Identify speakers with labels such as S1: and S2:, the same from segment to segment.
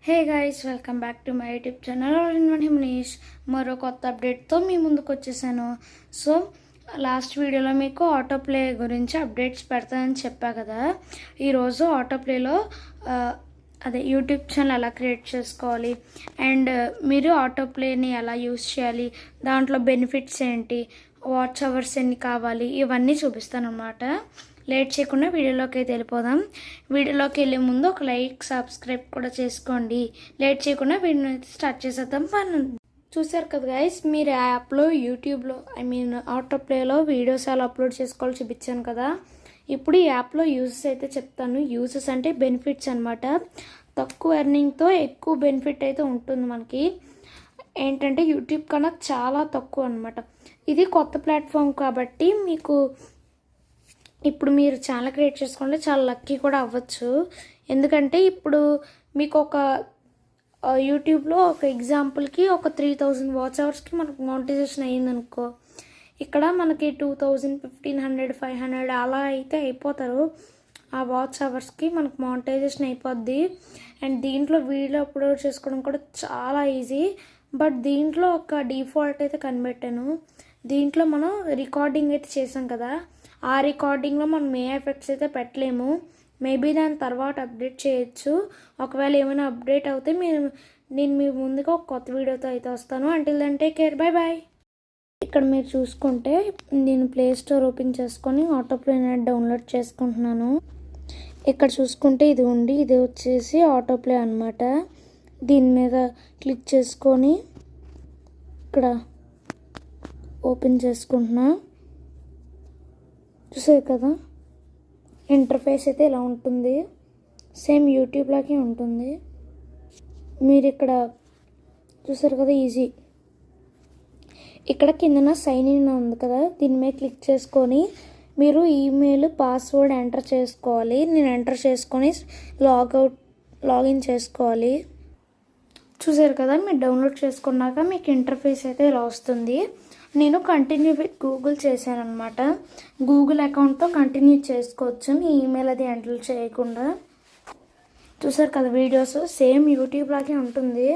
S1: Hey guys, welcome back to my YouTube channel all in one Himanish. మరో కొత్త అప్డేట్తో మీ ముందుకు వచ్చేసాను. సో లాస్ట్ వీడియోలో మీకు ఆటో ప్లే గురించి అప్డేట్స్ పెడతానని చెప్పా కదా. ఈరోజు ఆటో ప్లేలో అదే యూట్యూబ్ ఛానల్ ఎలా క్రియేట్ చేసుకోవాలి అండ్ మీరు ఆటో ప్లేని ఎలా యూస్ చేయాలి, దాంట్లో బెనిఫిట్స్ ఏంటి, వాచ్ అవర్స్ ఎన్ని కావాలి, ఇవన్నీ చూపిస్తాను అన్నమాట. లేట్ చేయకుండా వీడియోలోకి అయితే వెళ్ళిపోదాం. వీడియోలోకి వెళ్ళే ముందు ఒక లైక్, సబ్స్క్రైబ్ కూడా చేసుకోండి. లేట్ చేయకుండా వీడియో అయితే స్టార్ట్ చేసేద్దాం. చూసారు కదా గైస్, మీరు యాప్లో యూట్యూబ్లో ఆటో ప్లేలో వీడియోస్ ఎలా అప్లోడ్ చేసుకోవాలో చూపించాను కదా. ఇప్పుడు ఈ యాప్లో యూజెస్ అయితే చెప్తాను. యూజెస్ అంటే బెనిఫిట్స్ అనమాట. తక్కువ ఎర్నింగ్తో ఎక్కువ బెనిఫిట్ అయితే ఉంటుంది మనకి. ఏంటంటే యూట్యూబ్ కన్నా చాలా తక్కువ అనమాట. ఇది కొత్త ప్లాట్ఫామ్ కాబట్టి మీకు ఇప్పుడు మీరు ఛానల్ క్రియేట్ చేసుకుంటే చాలా లక్కీ కూడా అవ్వచ్చు. ఎందుకంటే ఇప్పుడు మీకు ఒక యూట్యూబ్లో ఒక ఎగ్జాంపుల్కి ఒక 3000 వాచ్ అవర్స్కి మనకు మానిటైజేషన్ అయ్యిందనుకో, ఇక్కడ మనకి 2000, 1500, 500 అలా అయితే అయిపోతారు. ఆ వాచ్ అవర్స్కి మనకు మానిటైజేషన్ అయిపోద్ది. అండ్ దీంట్లో వీడియో అప్లోడ్ చేసుకోవడం కూడా చాలా ఈజీ. బట్ దీంట్లో ఒక డిఫాల్ట్ అయితే కనిపెట్టాను. దీంట్లో మనం రికార్డింగ్ అయితే చేసాం కదా, ఆ రికార్డింగ్లో మనం ఏ ఎఫెక్ట్స్ అయితే పెట్టలేము. మేబీ దాని తర్వాత అప్డేట్ చేయొచ్చు. ఒకవేళ ఏమైనా అప్డేట్ అవుతే నేను మీ ముందుగా ఒక కొత్త వీడియోతో అయితే వస్తాను. Until then take care, bye bye. ఇక్కడ మీరు చూసుకుంటే నేను ప్లే స్టోర్ ఓపెన్ చేసుకొని ఆటో ప్లే డౌన్లోడ్ చేసుకుంటున్నాను. ఇక్కడ చూసుకుంటే ఇది వచ్చేసి ఆటో ప్లే అనమాట. దీని మీద క్లిక్ చేసుకొని ఇక్కడ ఓపెన్ చేసుకుంటున్నా. చూసారు కదా, ఇంటర్ఫేస్ అయితే ఇలా ఉంటుంది. సేమ్ యూట్యూబ్ లాగే ఉంటుంది. మీరు ఇక్కడ చూసారు కదా, ఈజీ. ఇక్కడ కిందన సైన్ ఇన్ ఉంది కదా, దీని మీద క్లిక్ చేసుకొని మీరు ఈమెయిల్, పాస్వర్డ్ ఎంటర్ చేసుకోవాలి. నేను ఎంటర్ చేసుకొని లాగిన్ చేసుకోవాలి. చూసారు కదా, మీరు డౌన్లోడ్ చేసుకున్నాక మీకు ఇంటర్ఫేస్ అయితే ఇలా వస్తుంది. నేను కంటిన్యూ విత్ గూగుల్ చేశాను అనమాట. గూగుల్ అకౌంట్తో కంటిన్యూ చేసుకోవచ్చు, మీ ఈమెయిల్ అది ఎంటర్ చేయకుండా. చూసారు కదా, వీడియోస్ సేమ్ యూట్యూబ్ లాగే ఉంటుంది.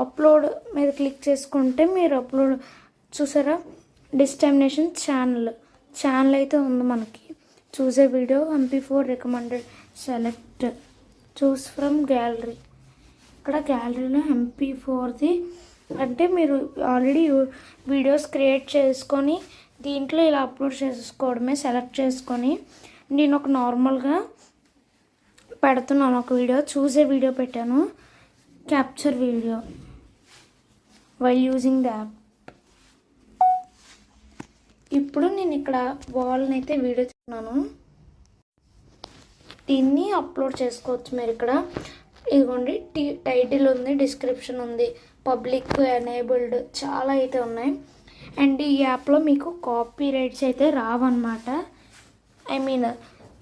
S1: అప్లోడ్ మీద క్లిక్ చేసుకుంటే మీరు అప్లోడ్ చూసారా, డెస్టినేషన్ ఛానల్ అయితే ఉంది మనకి. చూసే video MP4 recommended, select, choose from gallery. ఇక్కడ గ్యాలరీలో MP4ది అంటే మీరు ఆల్రెడీ వీడియోస్ క్రియేట్ చేసుకొని దీంట్లో ఇలా అప్లోడ్ చేసుకోవడమే. సెలెక్ట్ చేసుకొని నేను ఒక నార్మల్గా పెడుతున్నాను, ఒక వీడియో చూసే వీడియో పెట్టాను, capture video while using the app. ఇప్పుడు నేను ఇక్కడ వాల్ని అయితే వీడియో తీసుకున్నాను. దీన్ని అప్లోడ్ చేసుకోవచ్చు మీరు. ఇక్కడ ఇదిగోండి, టైటిల్ ఉంది, డిస్క్రిప్షన్ ఉంది, పబ్లిక్, ఎనేబుల్డ్ చాలా అయితే ఉన్నాయి. అండ్ ఈ యాప్లో మీకు కాపీ రైట్స్ అయితే రావన్నమాట.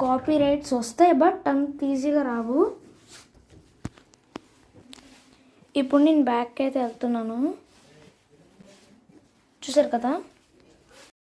S1: కాపీ రైట్స్ వస్తాయి, బట్ అంత ఈజీగా రావు. ఇప్పుడు నేను బ్యాక్ అయితే వెళ్తున్నాను. చూసారు కదా,